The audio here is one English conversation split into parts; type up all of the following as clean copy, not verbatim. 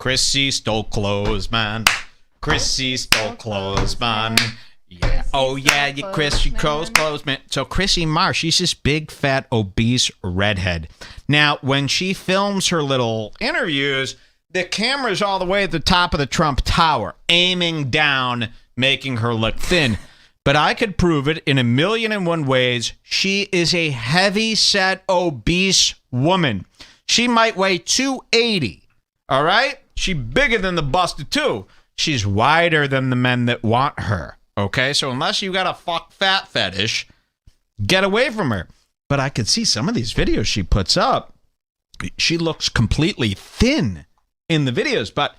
Chrissie stole clothes, man. Chrissie stole clothes, man. Yeah. Oh, yeah, you Chrissie clothes, man. So Chrissie Mayr, she's this big, fat, obese redhead. Now, when she films her little interviews, the camera's all the way at the top of the Trump Tower, aiming down, making her look thin. But I could prove it in 1,000,001 ways. She is a heavy-set, obese woman. She might weigh 280, all right? She's bigger than the busted, too. She's wider than the men that want her, okay? So unless you got a fat fetish, get away from her. But I could see some of these videos she puts up. She looks completely thin in the videos. But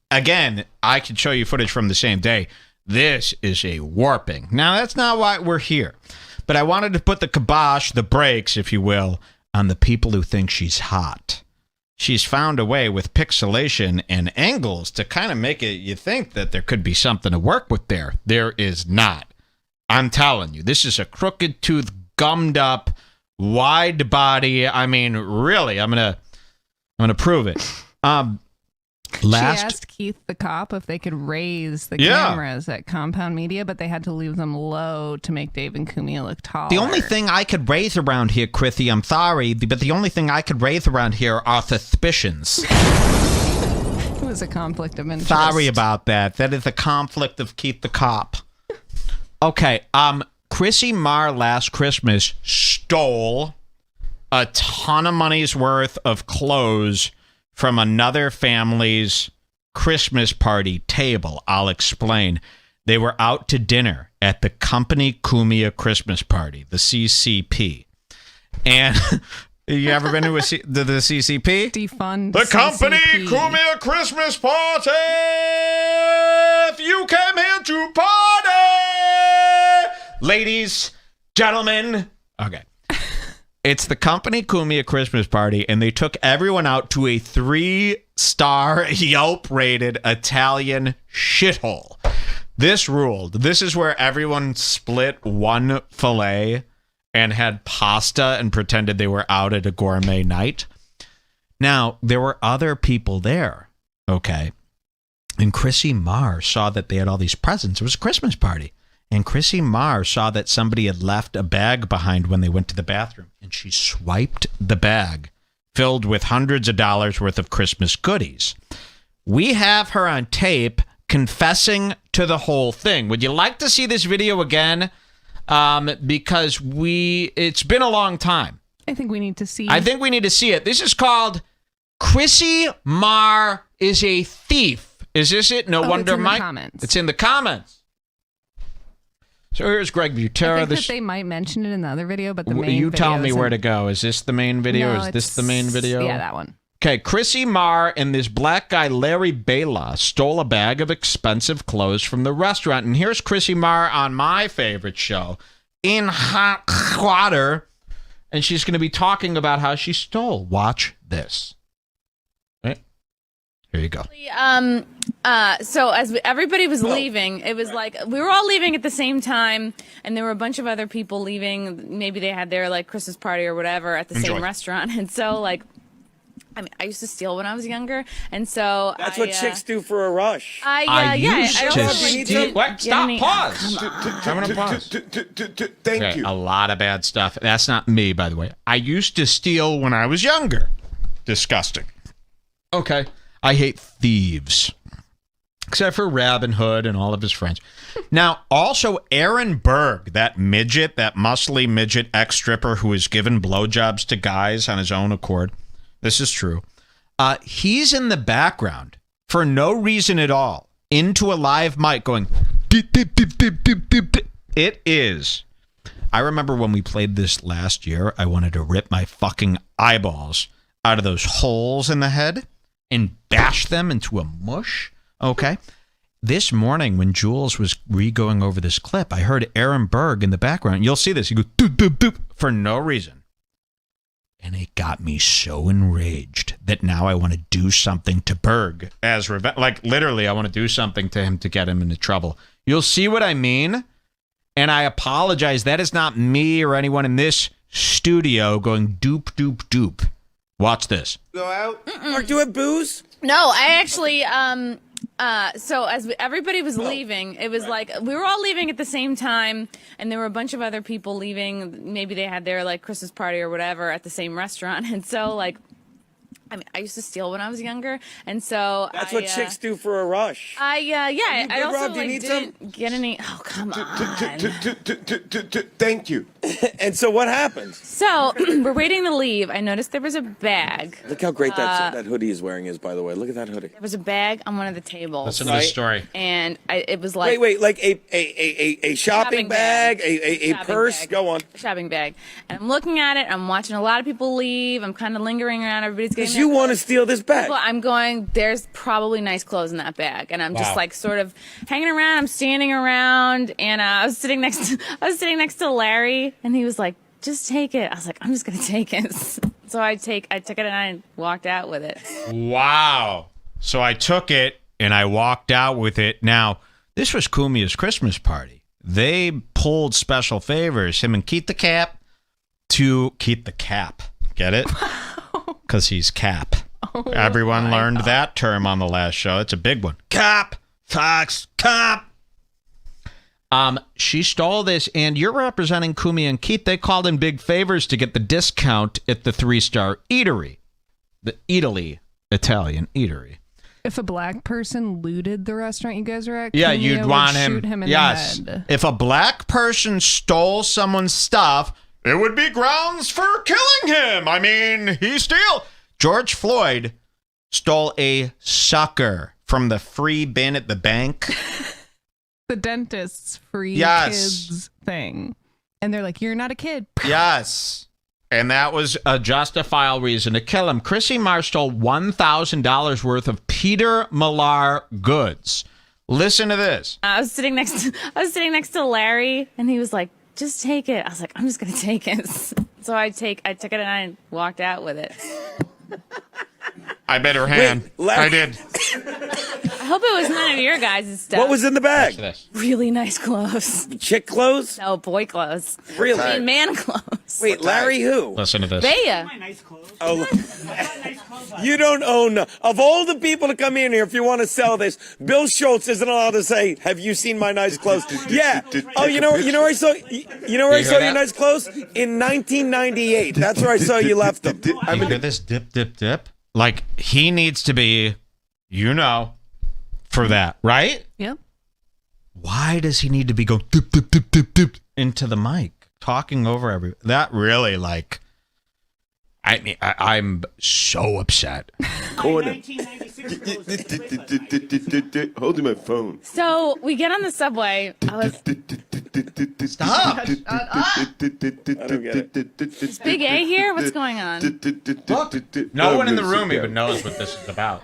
again, I could show you footage from the same day. This is a warping. Now, that's not why we're here. But I wanted to put the kibosh, the brakes, if you will, on the people who think she's hot. She's found a way with pixelation and angles to kind of make it you think that there could be something to work with there. There is not. I'm telling you, this is a crooked tooth, gummed up, wide body. I mean, really, I'm gonna prove it. She asked Keith the cop if they could raise the cameras at Compound Media, but they had to leave them low to make Dave and Cumia look taller. The only thing I could raise around here, Chrissie, I'm sorry, but the only thing I could raise around here are suspicions. It was a conflict of interest. Sorry about that. That is a conflict of Keith the cop. Okay, Chrissie Mayr last Christmas stole a ton of money's worth of clothes from another family's Christmas party table. I'll explain. They were out to dinner at the Company Cumia Christmas Party, the CCP. And you ever been to the CCP? Defund the CCP. Company Cumia Christmas Party! If you came here to party! Ladies, gentlemen. Okay. It's the Company Cumia Christmas Party, and they took everyone out to a 3-star Yelp-rated Italian shithole. This ruled. This is where everyone split one filet and had pasta and pretended they were out at a gourmet night. Now, there were other people there, okay? And Chrissie Mayr saw that they had all these presents. It was a Christmas party. And Chrissie Mayr saw that somebody had left a bag behind when they went to the bathroom. And she swiped the bag, filled with hundreds of dollars worth of Christmas goodies. We have her on tape confessing to the whole thing. Would you like to see this video again? Because it's been a long time. I think we need to see it. This is called Chrissie Mayr is a Thief. Is this it? No wonder, Mike. It's in the comments. So here's Greg Butera. I think that they might mention it in the other video, but the main You video tell me where to go. Is this the main video? No, Is this the main video? Yeah, that one. Okay, Chrissie Mayr and this black guy, Larry Bela, stole a bag of expensive clothes from the restaurant. And here's Chrissie Mayr on my favorite show, In Hot Water. And she's going to be talking about how she stole. Watch this. Right? Here you go. So as everybody was leaving, it was like we were all leaving at the same time, and there were a bunch of other people leaving. Maybe they had their like Christmas party or whatever at the same restaurant, and so like, I mean, I used to steal when I was younger, and so that's what chicks do for a rush. I used to steal. What? Stop! Pause. I'm gonna pause. Thank you. A lot of bad stuff. That's not me, by the way. I used to steal when I was younger. Disgusting. Okay. I hate thieves. Except for Robin Hood and all of his friends. Now, also Aaron Berg, that midget, that muscly midget ex-stripper who is given blowjobs to guys on his own accord. This is true. He's in the background for no reason at all into a live mic going, dip, dip, dip, dip, dip, dip, dip. It is. I remember when we played this last year, I wanted to rip my fucking eyeballs out of those holes in the head and bash them into a mush. Okay. This morning when Jules was going over this clip, I heard Aaron Berg in the background. You'll see this. He goes, doop, doop, doop, for no reason. And it got me so enraged that now I want to do something to Berg as revenge. Like, literally, I want to do something to him to get him into trouble. You'll see what I mean? And I apologize. That is not me or anyone in this studio going doop, doop, doop. Watch this. Go out or do it booze? No, I actually so as everybody was leaving, it was like we were all leaving at the same time, and there were a bunch of other people leaving. Maybe they had their like Christmas party or whatever at the same restaurant, and so like. I mean, I used to steal when I was younger, and so That's what chicks do for a rush. I also Rob, do you like need didn't get any. Oh, come on. Thank you. And so what happens? So we're waiting to leave. I noticed there was a bag. Look how great that hoodie is wearing is, by the way. Look at that hoodie. There was a bag on one of the tables. Listen to the story. And it was like Wait, like a shopping bag, a Shopping purse. bag. Go on. Shopping bag. And I'm looking at it. I'm watching a lot of people leave. I'm kind of lingering around. Everybody's getting. Because you want to steal this bag. Well, I'm going. There's probably nice clothes in that bag, and I'm just like sort of hanging around. I'm standing around, and I was sitting next to Larry, and he was like, "Just take it." I was like, "I'm just gonna take it." So I took it, and I walked out with it. Wow. So I took it and I walked out with it. Now, this was Kumia's Christmas party. They pulled special favors, him and Keith the Cap, to Keith the Cap. Get it? Because he's Cap. Oh, Everyone learned that term on the last show. It's a big one. Cap. Fox. Cap. She stole this, and you're representing Kumi and Keith. They called in big favors to get the discount at the 3-star eatery. The Italian eatery. If a black person looted the restaurant you guys were at, Yeah, Kumia you'd would want him. shoot him in Yes. the head. If a black person stole someone's stuff, it would be grounds for killing him. I mean, he steal. George Floyd stole a sucker from the free bin at the bank. The dentist's free Yes. kids thing. And they're like, "You're not a kid." Yes. And that was a justifiable reason to kill him. Chrissie Mayr stole $1,000 worth of Peter Millar goods. Listen to this. I was sitting next to Larry, and he was like, "Just take it." I was like, "I'm just gonna take it." So I took it, and I walked out with it. I bit her hand. Wait, Larry- I did. I hope it was none of your guys' stuff. What was in the bag? Watch this. Really nice clothes. Chick clothes? No, boy clothes. Really? I mean, man clothes. Wait, Larry who? Listen to this. Bea. Oh, you don't own. Of all the people to come in here, if you want to sell this, Bill Schultz isn't allowed to say, "Have you seen my nice clothes?" Yeah. Oh, you know where I saw your nice clothes in 1998. That's where I saw you left them. I mean, hear this dip, dip, dip. Like he needs to be, for that, right? Yep. Why does he need to be going dip, dip, dip, dip, dip into the mic, talking over everyone? That really, like, I mean, I'm so upset. Holding my phone. So we get on the subway. Stop. I don't get it. Is Big A here? What's going on? Look, no one in the room even knows what this is about.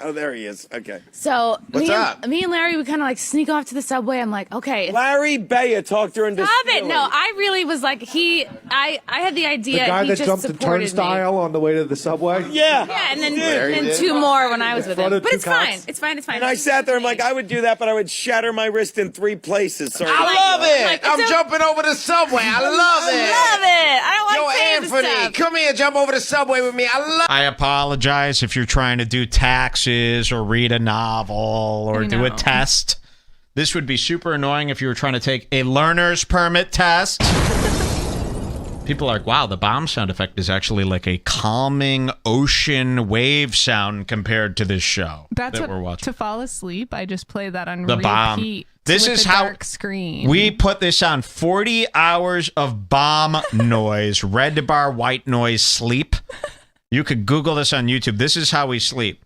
Oh, there he is. Okay. So What's up? me and Larry, we kind of like sneak off to the subway. I'm like, okay. Larry Bea talked her into Stop it. stealing. No, I really was like, I had the idea. The guy he that just jumped the supported turnstile on the way to the subway? Yeah. Me. Yeah, and then Larry and did. 2 more when I was with him. front of But two it's fine. cops. It's fine. It's fine. And I sat there, I'm like, I would do that, but I would shatter my wrist in 3 places. Sorry. I love it. Like, I'm it's jumping over the subway. I love it. love it. I don't like Yo, saying this Anthony, stuff. come here, jump over the subway with me. I love I apologize if you're trying to do taxes or read a novel or I do a know. test. This would be super annoying if you were trying to take a learner's permit test. People are like, wow, the bomb sound effect is actually like a calming ocean wave sound compared to this show That's that what, we're watching. to fall asleep, I just play that on The bomb. repeat. This with is a how dark screen. We put this on 40 hours of bomb noise, red bar, white noise sleep. You could Google this on YouTube. This is how we sleep.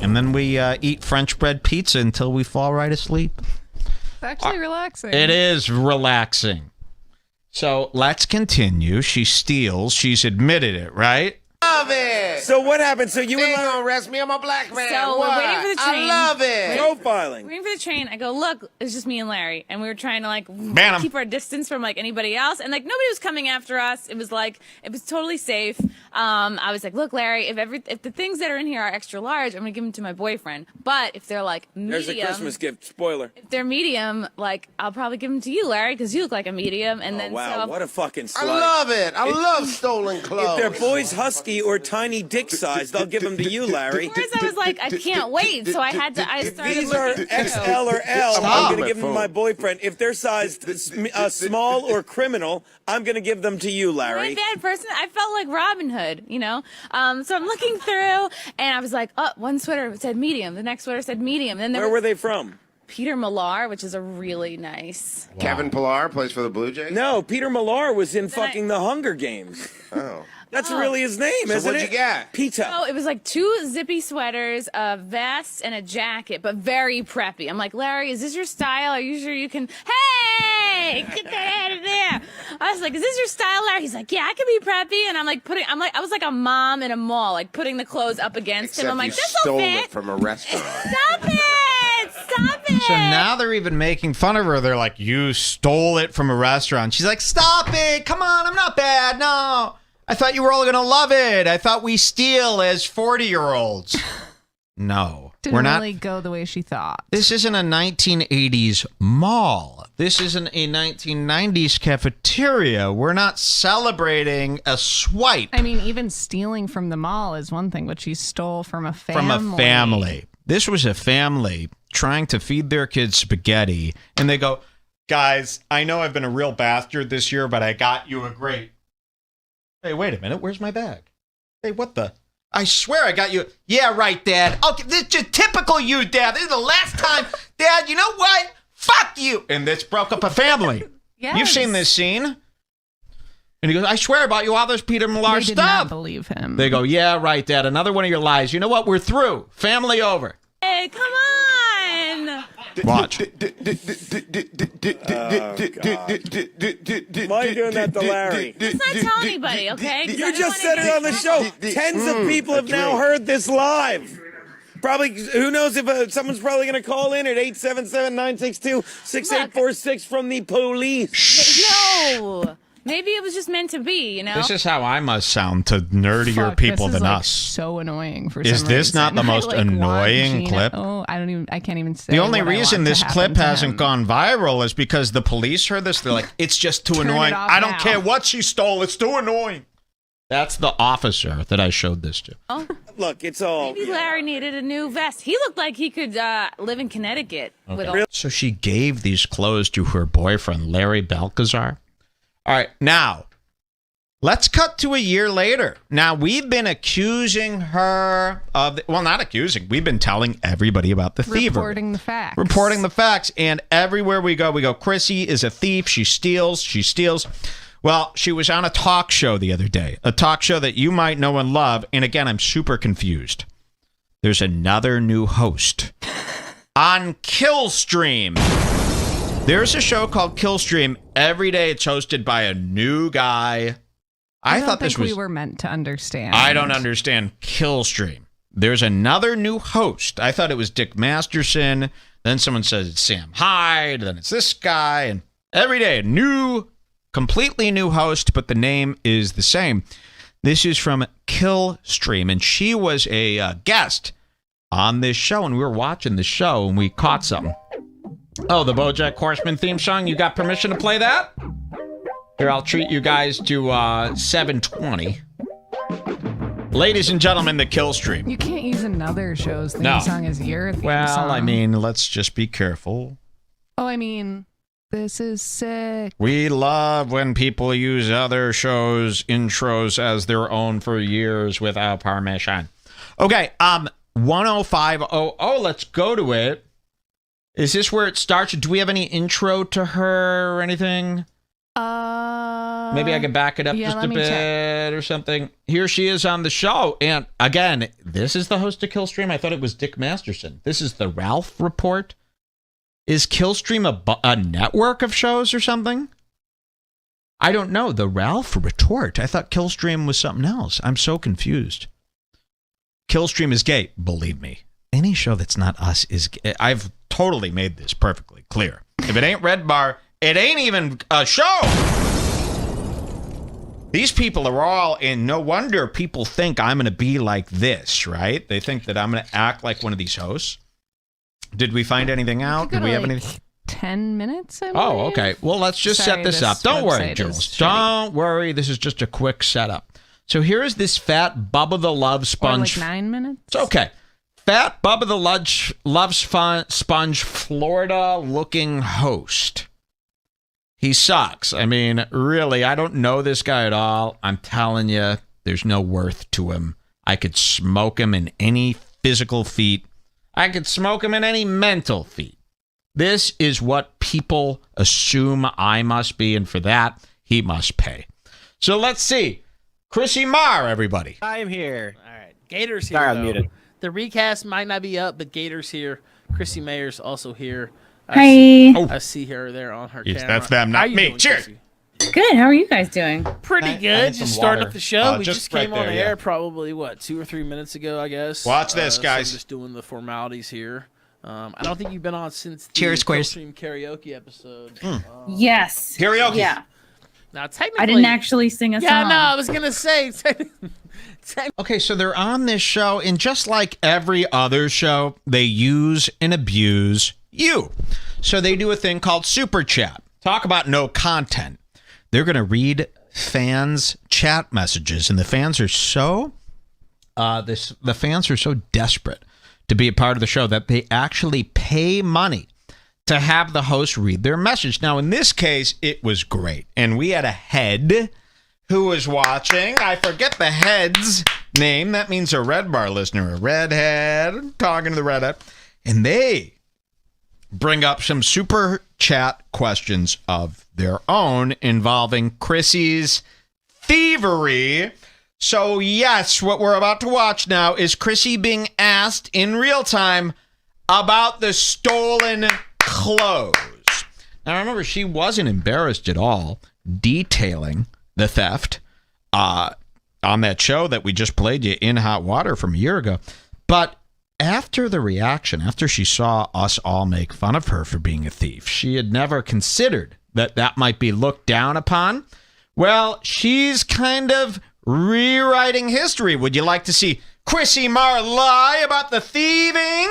And then we eat French bread pizza until we fall right asleep. It's actually relaxing. It is relaxing. So let's continue. She steals. She's admitted it, right? it. love it. So what happened? So you They were ain't like gonna arrest me. I'm a black man. So what? we're waiting for the train. I love it. profiling. Waiting for the train. I go, look, it's just me and Larry, and we were trying to like Ban 'em. keep our distance from like anybody else, and like nobody was coming after us. It was totally safe. I was like, look, Larry, if the things that are in here are extra large, I'm gonna give them to my boyfriend. But if they're like medium, There's a Christmas gift. Spoiler. if they're medium, like I'll probably give them to you, Larry, because you look like a medium. And then Wow, so what a fucking slut. I love it. I love stolen clothes. If they're boys husky or tiny dick sized, I'll give them to you, Larry. first I was like, I can't wait, so I had to. I started These are looking through. XL or L. Stop. I'm going to give them to my boyfriend. If they're sized small or criminal, I'm going to give them to you, I'm a Larry. bad person. I felt like Robin Hood, you know. So I'm looking through, and I was like, oh, one sweater said medium, the next sweater said medium. Then there Where was were they from? Peter Millar, which is a really nice. Kevin Pillar plays for the Blue Jays? No, Peter Millar was in fucking The Hunger Games. Oh. That's really his name, So isn't what'd it? you get? Peter. Oh, it was like 2 zippy sweaters, a vest, and a jacket, but very preppy. I'm like, Larry, is this your style? Are you sure you can? Hey, get that out of there! I was like, is this your style, Larry? He's like, yeah, I can be preppy. And I was like a mom in a mall, like putting the clothes up against him. Except I'm like, you this stole will it fit. from a restaurant. Stop it! Stop it! So now they're even making fun of her. They're like, you stole it from a restaurant. She's like, stop it. Come on. I'm not bad. No. I thought you were all going to love it. I thought we steal as 40-year-olds. No. Didn't we're not. really go the way she thought. This isn't a 1980s mall. This isn't a 1990s cafeteria. We're not celebrating a swipe I mean, even stealing from the mall is one thing, but she stole from a family. from a family. This was a family trying to feed their kids spaghetti. And they go, guys, I know I've been a real bastard this year, but I got you a great... Hey, wait a minute. Where's my bag? Hey, what the... I swear I got you. Yeah, right, Dad. Okay, this is just typical you, Dad. This is the last time. Dad, you know what? Fuck you. And this broke up a family. Yes. You've seen this scene. And he goes, I swear I bought you all this Peter Millar They did not stuff. believe him. They go, yeah, right, Dad. Another one of your lies. You know what? We're through. Family over. Hey, come on! Watch. Why are you doing that to Larry? Let's not tell anybody, okay? 'Cause I You don't just wanna said it get- on the show. Tens of people have now heard this live. Probably, who knows if someone's probably going to call in at 877-962-6846 from the police. No! Maybe it was just meant to be, you know? This is how I must sound to nerdier Fuck, people this is, than like, us. So annoying for Is some this reason. not the I, most like, annoying want Gina- clip? Oh, I can't even say. The only what I reason want to this happen clip to hasn't him. gone viral is because the police heard this. They're like, it's just too Turn it annoying. off I don't now." care what she stole. It's too annoying. That's the officer that I showed this to. Look, it's all... Maybe Larry needed a new vest. He looked like he could live in Connecticut with all. So she gave these clothes to her boyfriend, Larry Balcazar. All right, now, let's cut to a year later. Now, we've been accusing her of... Well, not accusing. We've been telling everybody about the thievery. Reporting the facts. Reporting the facts. And everywhere we go, Chrissie is a thief. She steals. Well, she was on a talk show the other day, a talk show that you might know and love. And again, I'm super confused. There's another new host on Killstream. There's a show called Killstream. Every day it's hosted by a new guy. I thought this think was... we were meant to understand. I don't understand Killstream. There's another new host. I thought it was Dick Masterson. Then someone says it's Sam Hyde. Then it's this guy. And every day, completely new host, but the name is the same. This is from Killstream, and she was a guest on this show, and we were watching the show, and we caught something. Oh, the BoJack Horseman theme song. You got permission to play that? Here, I'll treat you guys to 720. Ladies and gentlemen, the Killstream. You can't use another show's theme No. song as your theme Well, song. I mean, let's just be careful. Oh, I mean, this is sick. We love when people use other shows' intros as their own for years without permission. Okay, 10500, let's go to it. Is this where it starts? Do we have any intro to her or anything? Maybe I could back it up just a bit or something. Here she is on the show. And again, this is the host of Killstream. I thought it was Dick Masterson. This is the Ralph Report. Is Killstream a network of shows or something? I don't know. The Ralph retort. I thought Killstream was something else. I'm so confused. Killstream is gay. Believe me. Any show that's not us is gay. I've totally made this perfectly clear. If it ain't Red Bar, it ain't even a show. These people are all in. No wonder people think I'm going to be like this, right? They think that I'm going to act like one of these hosts. Did we find anything out? Did we have anything? 10 minutes, I believe. Oh, okay. Well, let's just set this up. Don't worry, Jules. Don't worry. This is just a quick setup. So here is this fat Bubba the Love Sponge. Or like 9 minutes? It's okay. Fat Bubba the Love Sponge Florida-looking host. He sucks. I mean, really, I don't know this guy at all. I'm telling you, there's no worth to him. I could smoke him in any physical feat. I could smoke him in any mental feat. This is what people assume I must be, and for that, he must pay. So let's see. Chrissie Mayr, everybody. I am here. All right. Gator's here. Sorry, I'm muted. The recast might not be up, but Gator's here. Chrissie Mayr's also here. I see her there on her camera. That's them, not me. Cheers. Good. How are you guys doing? Pretty good. Just starting up the show. We just came on air probably, 2 or 3 minutes ago, I guess. Watch this, guys. So I'm just doing the formalities here. I don't think you've been on since the Stream karaoke episode. Yes. Karaoke. Yeah. Now, technically, I didn't actually sing a song. Yeah, no, I was going to say. Okay, so they're on this show, and just like every other show, they use and abuse you. So they do a thing called Super Chat. Talk about no content. They're going to read fans' chat messages, and the fans are so desperate to be a part of the show that they actually pay money to have the host read their message. Now, in this case, it was great. And we had a head who was watching. I forget the head's name. That means a Red Bar listener, a redhead, talking to the redhead. And they bring up some super chat questions of their own involving Chrissie's thievery. So, yes, what we're about to watch now is Chrissie being asked in real time about the stolen clothes. Now, remember, she wasn't embarrassed at all detailing the theft on that show that we just played you in hot water from a year ago. But after the reaction, after she saw us all make fun of her for being a thief, she had never considered that that might be looked down upon. Well, she's kind of rewriting history. Would you like to see Chrissie Mayr lie about the thieving?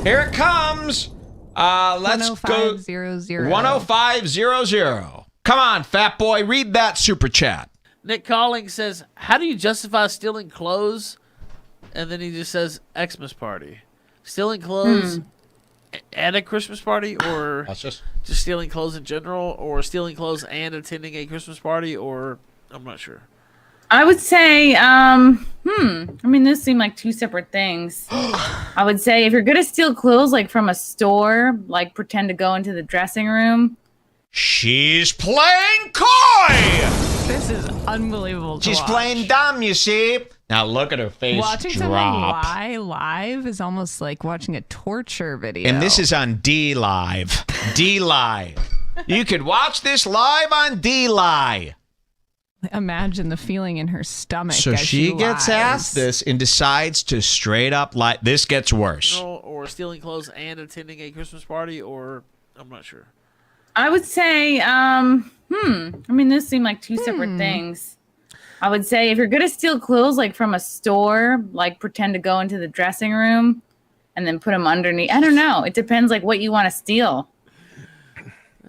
Here it comes. Let's go. 10500. Come on, fat boy. Read that super chat. Nick Calling says, how do you justify stealing clothes? And then he just says, Xmas party. Stealing clothes at a Christmas party, or just stealing clothes in general, or stealing clothes and attending a Christmas party, or I'm not sure. I would say, I mean, those seem like two separate things. I would say if you're going to steal clothes, like from a store, like pretend to go into the dressing room. She's playing coy! This is unbelievable. She's playing dumb, you see? Now look at her face Watching drop. something lie live is almost like watching a torture video. And this is on D Live. D Live. You could watch this live on D Live. Imagine the feeling in her stomach. So as she gets lies. asked this and decides to straight up lie. This gets worse. Or stealing clothes and attending a Christmas party, or I'm not sure. I would say, I mean, those seem like two separate things. I would say if you're going to steal clothes, like from a store, like pretend to go into the dressing room and then put them underneath. I don't know. It depends, like, what you want to steal.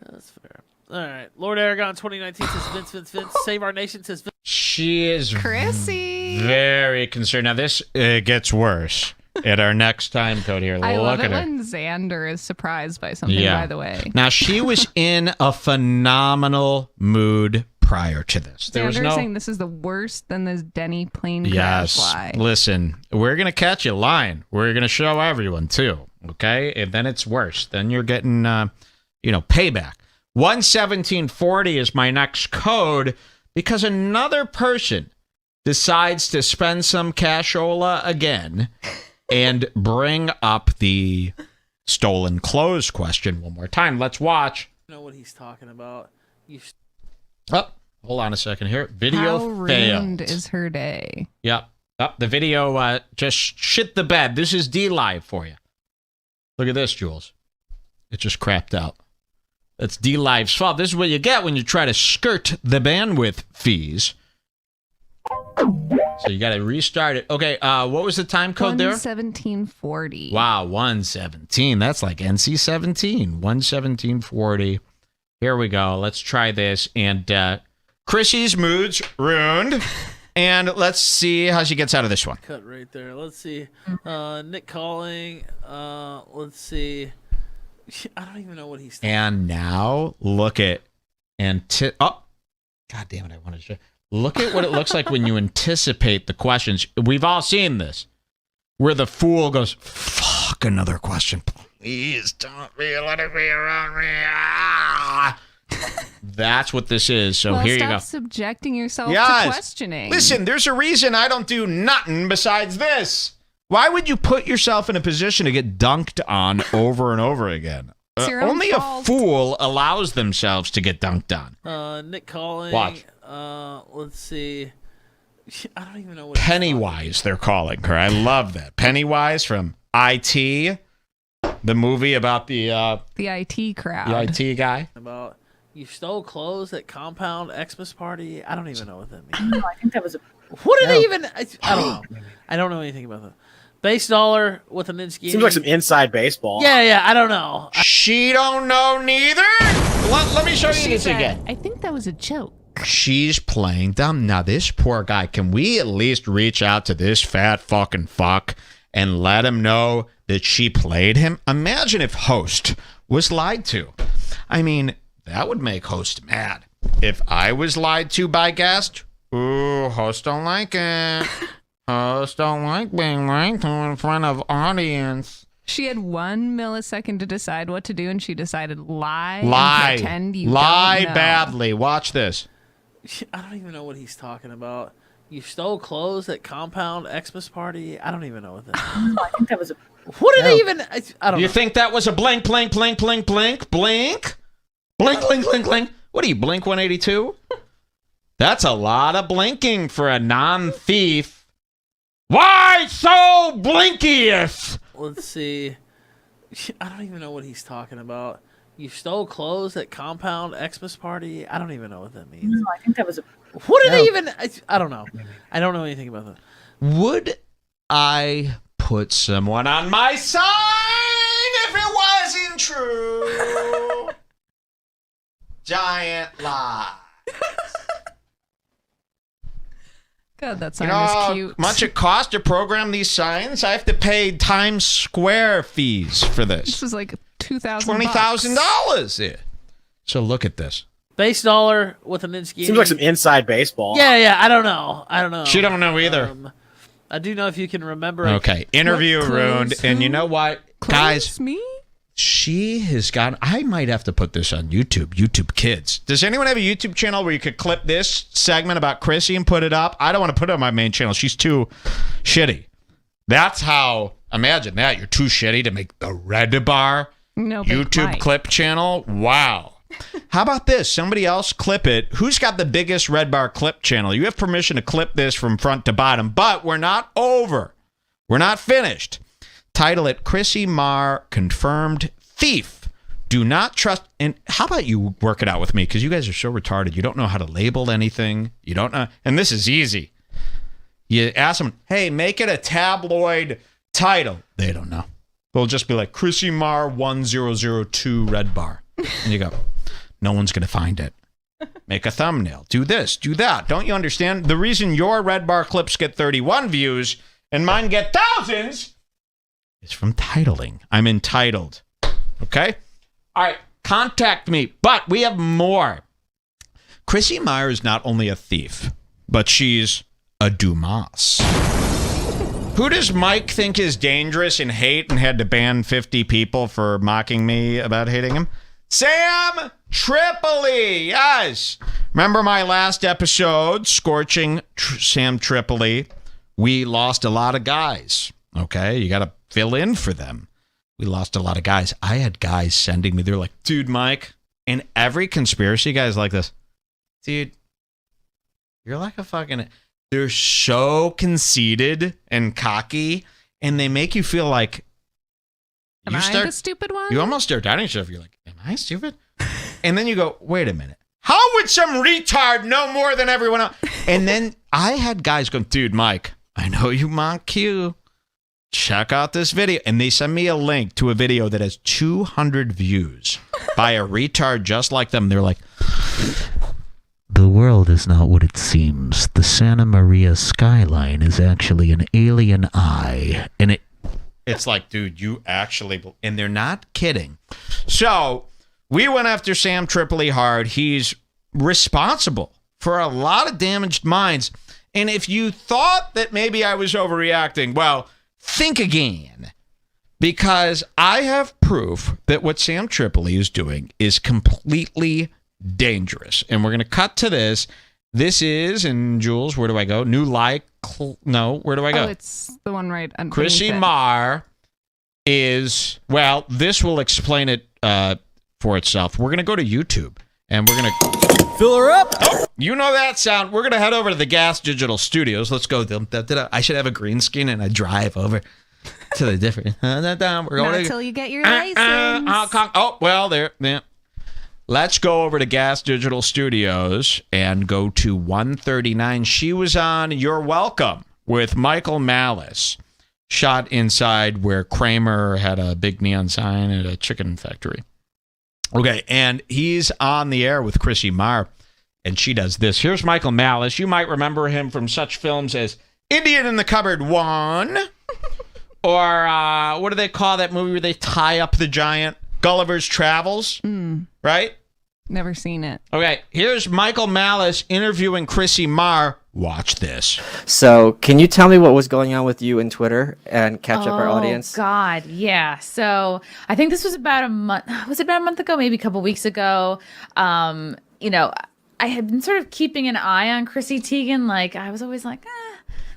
That's fair. All right. Lord Aragon 2019 says Vince. Save Our Nation says Vince. She is Chrissie. very concerned. Now this gets worse at our next time code here. I love Look it at her. when Xander is surprised by something, by the way. Now, she was in a phenomenal mood prior to this. There was Xander's saying this is the worst than this Denny plane crash Yes. lie. Listen, we're going to catch you lying. We're going to show everyone, too. Okay? And then it's worse. Then you're getting, payback. 11740 is my next code because another person decides to spend some cashola again and bring up the stolen clothes question one more time. Let's watch. I know what he's talking about. Oh, hold on a second here. Video How failed. ruined is her day? Yep. Oh, the video just shit the bed. This is D-Live for you. Look at this, Jules. It just crapped out. That's D-Live's fault. This is what you get when you try to skirt the bandwidth fees. So you got to restart it. Okay, what was the time code there? 1:17:40. Wow, 117. That's like NC-17. 1:17:40. Here we go. Let's try this. And Chrissie's mood's ruined. And let's see how she gets out of this one. Cut right there. Let's see. Nick calling. Let's see. I don't even know what he's saying. And now look at oh, God damn it! I want to show. Look at what it looks like when you anticipate the questions. We've all seen this, where the fool goes, "Fuck, another question, please don't be letting me around me." Ah. That's what this is. So well, here you go. Stop subjecting yourself Yes. to questioning. Listen, there's a reason I don't do nothing besides this. Why would you put yourself in a position to get dunked on over and over again? It's your own Only fault. a fool allows themselves to get dunked on. Nick calling. Watch. Let's see. I don't even know what Pennywise, they're calling her. I love that. Pennywise from IT, the movie about the IT crowd. IT guy. about. You stole clothes at Compound Xmas party. I don't even know what that means. I think that was a. What did they even? I don't know. I don't know anything about that. Base dollar with an inch. Seems like some inside baseball. Yeah. I don't know. She don't know neither. Let me show you this said, again. I think that was a joke. She's playing dumb. Now, this poor guy, can we at least reach out to this fat fucking fuck and let him know that she played him? Imagine if Host was lied to. I mean, that would make Host mad. If I was lied to by guest, ooh, Host don't like it. Host don't like being lied to in front of audience. She had 1 millisecond to decide what to do, and she decided lie and pretend you lie don't know. badly. Watch this. I don't even know what he's talking about. You stole clothes at Compound Xmas party. I don't even know what that is. I think that was a. What did they even? I don't You know. think that was a blink, blink, blink, blink, blink, blink? Blink, blink, blink, blink. What are you, Blink 182? That's a lot of blinking for a non-thief. Why so blinkiest? Let's see. I don't even know what he's talking about. You stole clothes at Compound Xmas party. I don't even know what that means. I think that was a. What did they even? I don't know. I don't know anything about that. Would I put someone on my side if it wasn't true? Giant lie. God, that sign is cute. Much it cost to program these signs. I have to pay Times Square fees for This this. was like $2,000. $20,000. Yeah. So look at this. Base dollar with an inch. Seems like some inside baseball. Yeah. I don't know. She don't know either. I do know if you can remember. Okay, interview What ruined. clothes And you who? know what, Close guys? me? She has got. I might have to put this on YouTube. YouTube Kids. Does anyone have a YouTube channel where you could clip this segment about Chrissy and put it up? I don't want to put it on my main channel. She's too shitty. That's how. Imagine that. You're too shitty to make the Red Bar No, big YouTube Mike. clip channel. Wow. How about this? Somebody else clip it. Who's got the biggest Red Bar clip channel? You have permission to clip this from front to bottom, but we're not over. We're not finished. Title it Chrissie Mayr Confirmed Thief. Do not trust. And how about you work it out with me? Because you guys are so retarded. You don't know how to label anything. You don't know. And this is easy. You ask them, hey, make it a tabloid title. They don't know. They'll just be like Chrissie Mayr 1002 Red Bar. And you go, no one's going to find it. Make a thumbnail. Do this. Do that. Don't you understand? The reason your Red Bar clips get 31 views and mine get thousands is from titling. I'm entitled. Okay? All right. Contact me. But we have more. Chrissie Mayr is not only a thief, but she's a Dumas. Who does Mike think is dangerous and hate and had to ban 50 people for mocking me about hating him? Sam Tripoli. Yes. Remember my last episode, Scorching Sam Tripoli? We lost a lot of guys. Okay? You got to fill in for them. We lost a lot of guys. I had guys sending me, they're like, dude, Mike, and every conspiracy guy is like this. dude, you're like a fucking. They're so conceited and cocky, and they make you feel like. Am I the stupid one? You almost start doubting yourself. You're like, am I stupid? And then you go, wait a minute. How would some retard know more than everyone else? And then I had guys go, dude, Mike, I know you mock Q. Check out this video. And they send me a link to a video that has 200 views by a retard just like them. They're like, the world is not what it seems. The Santa Maria skyline is actually an alien eye. And it's like, dude, you actually... And they're not kidding. So... we went after Sam Tripoli hard. He's responsible for a lot of damaged minds. And if you thought that maybe I was overreacting, well, think again. Because I have proof that what Sam Tripoli is doing is completely dangerous. And we're going to cut to this. This is, and Jules, where do I go? New Like, no, where do I go? Oh, it's the one right underneath Chrissie Mayr is, well, this will explain it for itself. We're going to go to YouTube and we're going to fill her up. Oh, you know that sound. We're going to head over to the Gas Digital Studios. Let's go. I should have a green screen and I drive over to the different. We're going Not until you get your license. Oh, well, there. Let's go over to Gas Digital Studios and go to 139. She was on You're Welcome with Michael Malice, shot inside where Kramer had a big neon sign at a chicken factory. Okay, and he's on the air with Chrissie Mayr, and she does this. Here's Michael Malice. You might remember him from such films as Indian in the Cupboard 1, or what do they call that movie where they tie up the giant? Gulliver's Travels, right? Never seen it. Okay, here's Michael Malice interviewing Chrissie Mayr. Watch this. So, can you tell me what was going on with you in Twitter and catch up our audience? Oh, God, yeah. So, I think this was about a month. Was it about a month ago? Maybe a couple weeks ago. You know, I had been sort of keeping an eye on Chrissy Teigen. Like, I was always like,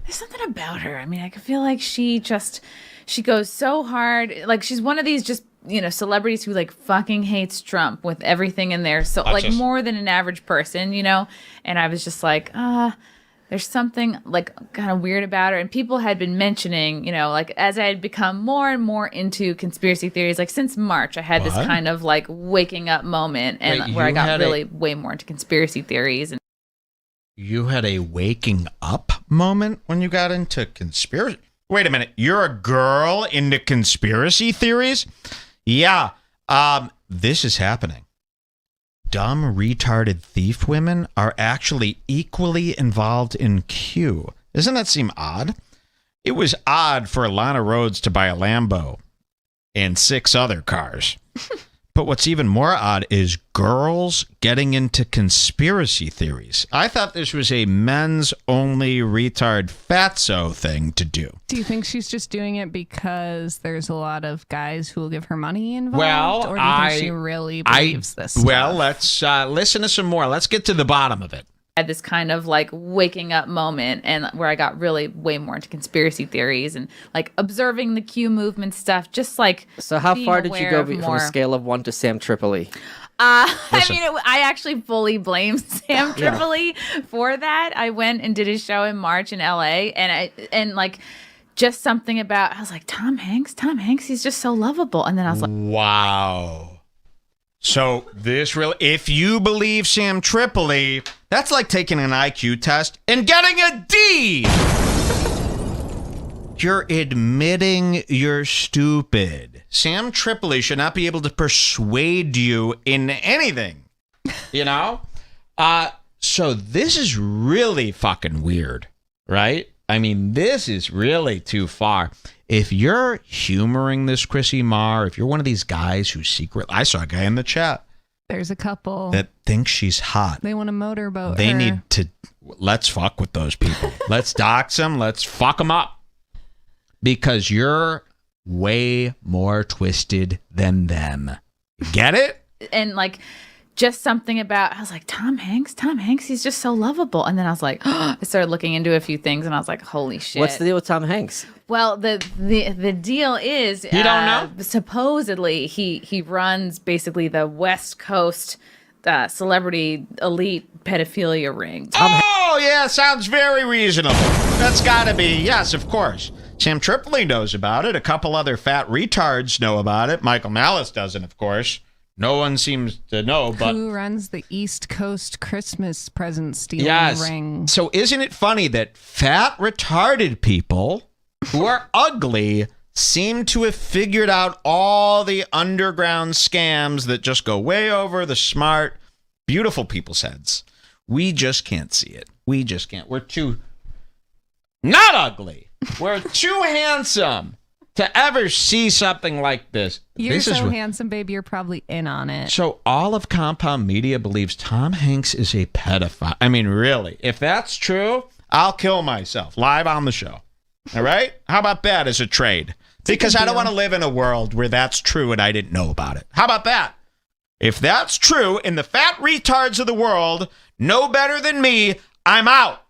there's something about her. I mean, I could feel like she goes so hard. Like, she's one of these just, you know, celebrities who like fucking hates Trump with everything in there. So like more than an average person, you know? And I was just like, there's something like kind of weird about her. And people had been mentioning, you know, like as I had become more and more into conspiracy theories, like since March, I had this kind of like waking up moment and where I got really way more into conspiracy theories. And you had a waking up moment when you got into conspiracy? Wait a minute. You're a girl into conspiracy theories? Yeah. This is happening. Dumb, retarded thief women are actually equally involved in Q. Doesn't that seem odd? It was odd for Lana Rhoades to buy a Lambo and 6 other cars. But what's even more odd is girls getting into conspiracy theories. I thought this was a men's-only retard fatso thing to do. Do you think she's just doing it because there's a lot of guys who will give her money involved? Well, or do you think she really believes this stuff? Well, let's listen to some more. Let's get to the bottom of it. I had this kind of like waking up moment and where I got really way more into conspiracy theories and like observing the Q movement stuff, just like. So how far did you go from a scale of 1 to Sam Tripoli? I mean, I actually fully blame Sam Tripoli for that. I went and did a show in March in LA and like just something about, I was like, Tom Hanks, he's just so lovable. And then I was like, wow. So this really, if you believe Sam Tripoli, that's like taking an IQ test and getting a D. You're admitting you're stupid. Sam Tripoli should not be able to persuade you in anything, you know? So this is really fucking weird, right? I mean, this is really too far. If you're humoring this Chrissie Mayr, if you're one of these guys who I saw a guy in the chat. There's a couple that thinks she's hot. They want to motorboat They her. need to, let's fuck with those people. Let's dox them. Let's fuck them up. Because you're way more twisted than them. Get it? And like just something about, I was like, Tom Hanks, he's just so lovable. And then I was like, I started looking into a few things and I was like, holy shit. What's the deal with Tom Hanks? Well, the deal is, you don't know? Supposedly he runs basically the West Coast celebrity elite pedophilia ring. Oh, yeah, sounds very reasonable. That's gotta be, yes, of course. Sam Tripoli knows about it. A couple other fat retards know about it. Michael Malice doesn't, of course. No one seems to know, but... Who runs the East Coast Christmas present stealing ring? So isn't it funny that fat, retarded people who are ugly seem to have figured out all the underground scams that just go way over the smart, beautiful people's heads? We just can't see it. We just can't. We're too... not ugly. We're too handsome to ever see something like this. You're so handsome, baby. You're probably in on it. So all of Compound Media believes Tom Hanks is a pedophile. I mean, really, if that's true, I'll kill myself live on the show. All right? How about that as a trade? Because I don't want to live in a world where that's true and I didn't know about it. How about that? If that's true and the fat retards of the world know better than me, I'm out.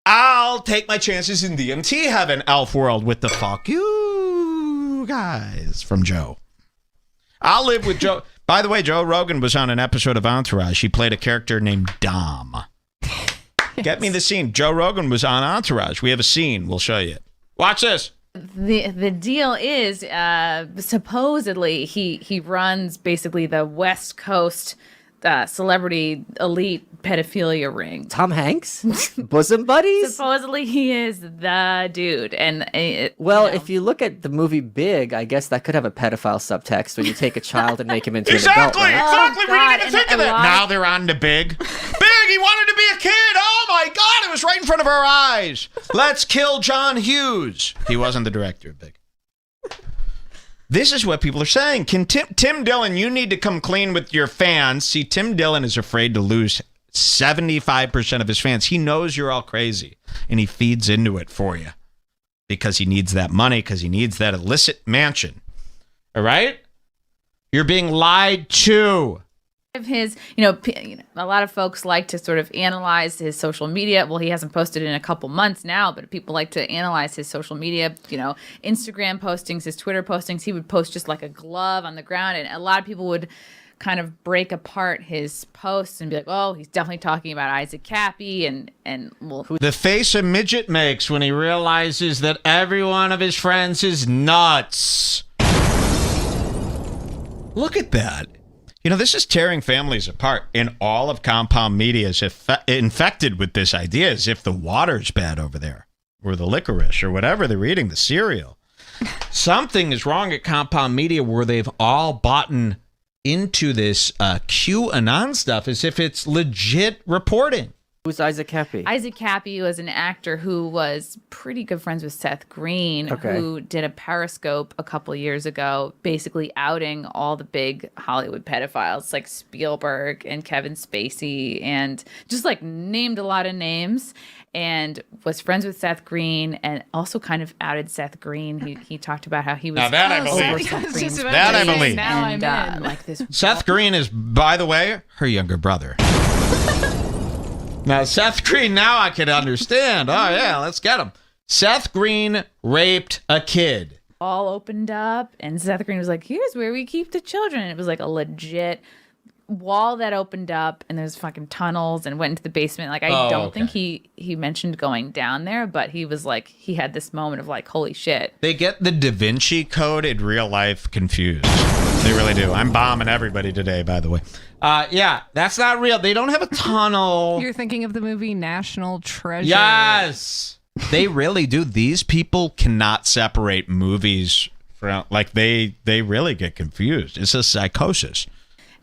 I'll take my chances in DMT heaven, elf world, with the fuck you guys from Joe. I'll live with Joe. By the way, Joe Rogan was on an episode of Entourage. He played a character named Dom. Get me the scene. Joe Rogan was on Entourage. We have a scene. We'll show you it. Watch this. The deal is supposedly he runs basically the West Coast celebrity elite pedophilia ring. Tom Hanks? Bosom buddies? Supposedly he is the dude. And if you look at the movie Big, I guess that could have a pedophile subtext when you take a child and make him into an adult. Right? Exactly. We didn't even think of that. Now they're on to Big. Big, he wanted to be a kid. Oh my God, it was right in front of our eyes. Let's kill John Hughes. He wasn't the director of Big. This is what people are saying. Can Tim Dillon, you need to come clean with your fans. See, Tim Dillon is afraid to lose 75% of his fans. He knows you're all crazy, and he feeds into it for you because he needs that money, because he needs that illicit mansion. All right? You're being lied to. Of his, a lot of folks like to sort of analyze his social media. Well, he hasn't posted in a couple months now, but people like to analyze his social media, Instagram postings, his Twitter postings. He would post just like a glove on the ground, and a lot of people would kind of break apart his posts and be like, oh, he's definitely talking about Isaac Cappy and the face a midget makes when he realizes that every one of his friends is nuts. Look at that. This is tearing families apart, and all of Compound Media is infected with this idea as if the water's bad over there, or the licorice, or whatever they're eating, the cereal. Something is wrong at Compound Media where they've all bought into this QAnon stuff as if it's legit reporting. Who's Isaac Cappy? Isaac Cappy was an actor who was pretty good friends with Seth Green, who did a Periscope a couple years ago, basically outing all the big Hollywood pedophiles like Spielberg and Kevin Spacey, and just like named a lot of names, and was friends with Seth Green, and also kind of outed Seth Green. He taled about how he was. Now that I believe. That I believe. Now I'm in. Like this. Seth Green is, by the way, her younger brother. Now, Seth Green, now I can understand. Oh, yeah, let's get him. Seth Green raped a kid. All opened up, and Seth Green was like, here's where we keep the children. And it was like a legit wall that opened up, and there's fucking tunnels, and went into the basement. Like, I don't think he mentioned going down there, but he was like, he had this moment of like, holy shit. They get the Da Vinci Code in real life confused. They really do. I'm bombing everybody today, by the way. Yeah, that's not real. They don't have a tunnel. You're thinking of the movie National Treasure. Yes. They really do. These people cannot separate movies from, like, they really get confused. It's a psychosis.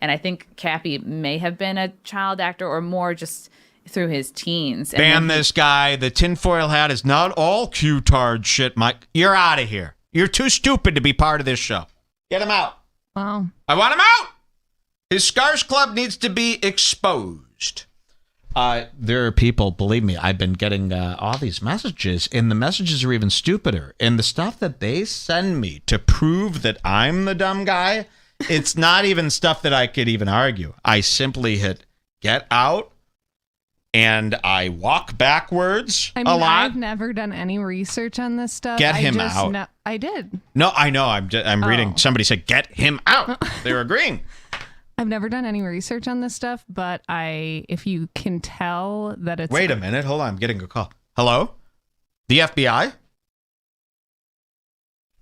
And I think Cappy may have been a child actor, or more just through his teens. Ban this guy. The tinfoil hat is not all Q-tard shit, Mike. You're out of here. You're too stupid to be part of this show. Get him out. Wow. I want him out. His Scars Club needs to be exposed. There are people, believe me, I've been getting all these messages, and the messages are even stupider. And the stuff that they send me to prove that I'm the dumb guy, it's not even stuff that I could even argue. I simply hit get out, and I walk backwards a lot. I've never done any research on this stuff. Get him out. I did. No, I know. I'm reading. Somebody said, get him out. They're agreeing. I've never done any research on this stuff, but if you can tell that it's... Wait a minute. Hold on. I'm getting a call. Hello? The FBI?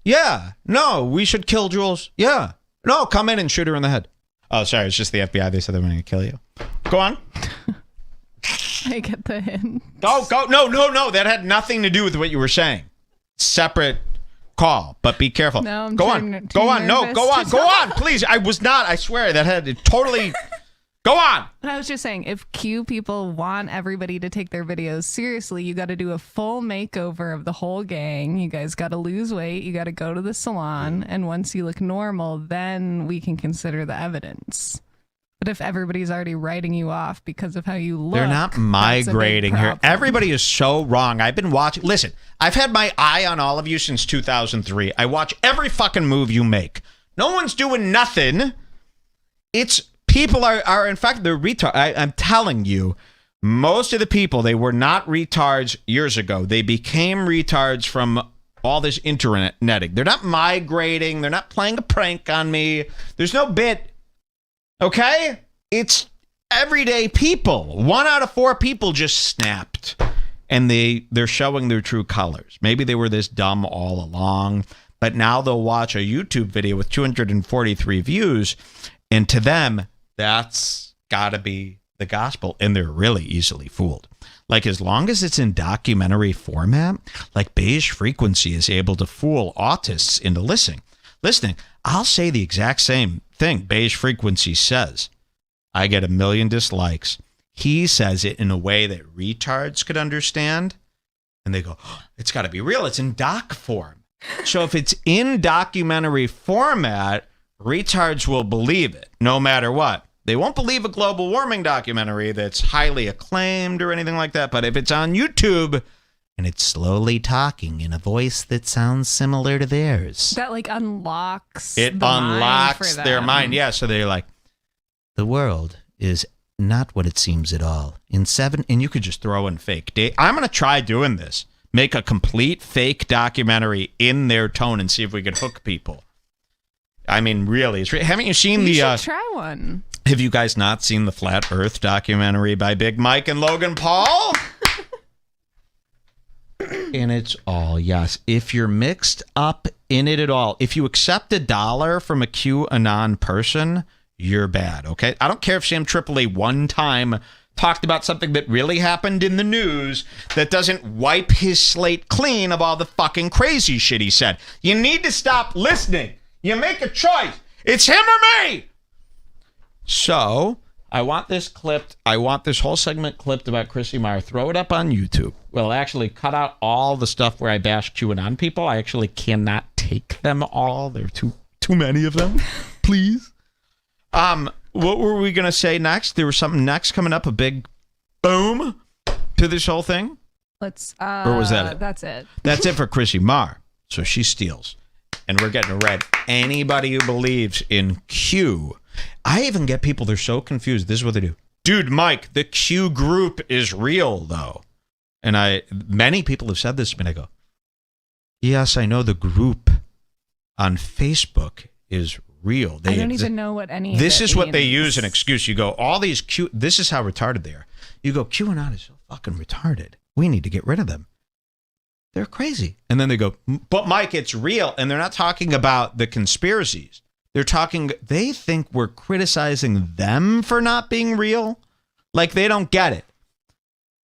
Yeah. No, we should kill Jules. Yeah. No, come in and shoot her in the head. Oh, sorry. It's just the FBI. They said they were going to kill you. Go on. I get the hint. Go. No. That had nothing to do with what you were saying. Separate call, but be careful. No, I'm go on. Go on. No, go on. Go on. Please. I was not. I swear that had totally... Go on. I was just saying, if Q people want everybody to take their videos seriously, you got to do a full makeover of the whole gang. You guys got to lose weight. You got to go to the salon. And once you look normal, then we can consider the evidence. But if everybody's already writing you off because of how you look, they're not migrating here. Everybody is so wrong. I've been watching. Listen, I've had my eye on all of you since 2003. I watch every fucking move you make. No one's doing nothing. People are in fact, they're retards. I'm telling you, most of the people, they were not retards years ago. They became retards from all this internet netting. They're not migrating. They're not playing a prank on me. There's no bit. Okay? It's everyday people. 1 out of 4 people just snapped. And they're showing their true colors. Maybe they were this dumb all along. But now they'll watch a YouTube video with 243 views. And to them... that's got to be the gospel, and they're really easily fooled. Like, as long as it's in documentary format, like Beige Frequency is able to fool autists into listening. I'll say the exact same thing Beige Frequency says. I get 1 million dislikes. He says it in a way that retards could understand, and they go, oh, it's got to be real. It's in doc form. So if it's in documentary format, retards will believe it, no matter what. They won't believe a global warming documentary that's highly acclaimed or anything like that. But if it's on YouTube and it's slowly talking in a voice that sounds similar to theirs, that like unlocks their mind. Yeah, so they're like, the world is not what it seems at all. And you could just throw in fake. I'm going to try doing this. Make a complete fake documentary in their tone and see if we could hook people. I mean, really, haven't you seen you should try one. Have you guys not seen the Flat Earth documentary by Big Mike and Logan Paul? And it's all, yes. If you're mixed up in it at all, if you accept $1 from a QAnon person, you're bad, okay? I don't care if Sam Tripoli one time talked about something that really happened in the news that doesn't wipe his slate clean of all the fucking crazy shit he said. You need to stop listening. You make a choice. It's him or me. So I want this clipped. I want this whole segment clipped about Chrissie Mayr. Throw it up on YouTube. Well, actually, cut out all the stuff where I bash QAnon people. I actually cannot take them all. There are too many of them. Please. What were we gonna say next? There was something next coming up. A big boom to this whole thing. Or was that it? That's it. That's it for Chrissie Mayr. So she steals. And we're getting a red. Anybody who believes in Q. I even get people, they're so confused. This is what they do. Dude, Mike, the Q group is real, though. And many people have said this to me. And I go, yes, I know the group on Facebook is real. I don't even know what any this of it is what they means. use an excuse. You go, all these Q, this is how retarded they are. You go, QAnon is so fucking retarded. We need to get rid of them. They're crazy. And then they go, but Mike, it's real. And they're not talking about the conspiracies. They think we're criticizing them for not being real. Like they don't get it.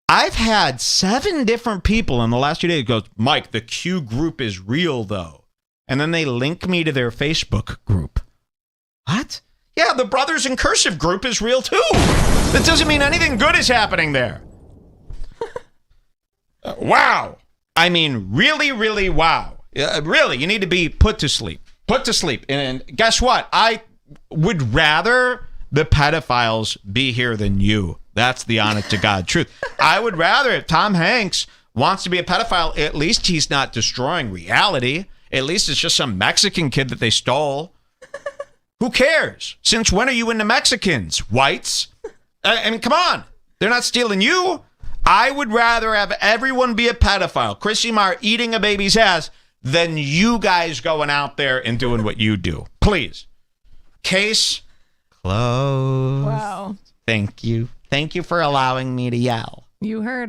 I've had 7 different people in the last 2 days go, Mike, the Q group is real though. And then they link me to their Facebook group. What? Yeah, the Brothers in Cursive group is real too. That doesn't mean anything good is happening there. Wow. I mean, really, really, wow. Really, you need to be put to sleep. Put to sleep. And guess what? I would rather the pedophiles be here than you. That's the honest to God truth. I would rather, if Tom Hanks wants to be a pedophile, at least he's not destroying reality. At least it's just some Mexican kid that they stole. Who cares? Since when are you into Mexicans? Whites? I mean, come on. They're not stealing you. I would rather have everyone be a pedophile, Chrissie Mayr eating a baby's ass, than you guys going out there and doing what you do. Please. Case closed. Wow. Thank you. Thank you for allowing me to yell. You heard